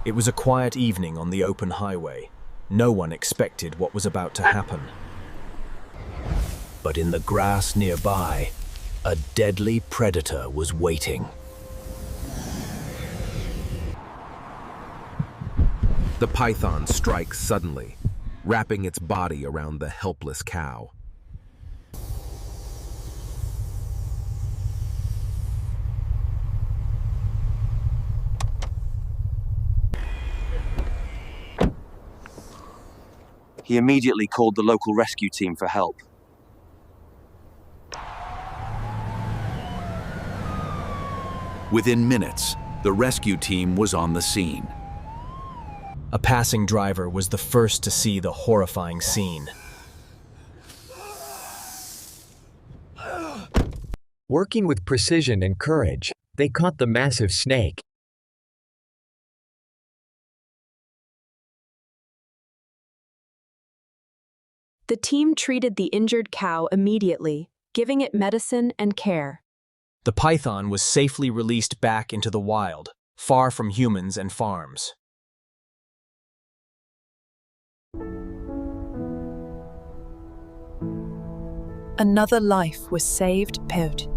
It was a quiet evening on the open highway. No one expected what was about to happen. But in the grass nearby, a deadly predator was waiting. The python strikes suddenly, wrapping its body around the helpless cow. He immediately called the local rescue team for help. Within minutes, the rescue team was on the scene. A passing driver was the first to see the horrifying scene. Working with precision and courage, they caught the massive snake. The team treated the injured cow immediately, giving it medicine and care. The python was safely released back into the wild, far from humans and farms. Another life was saved, Pert.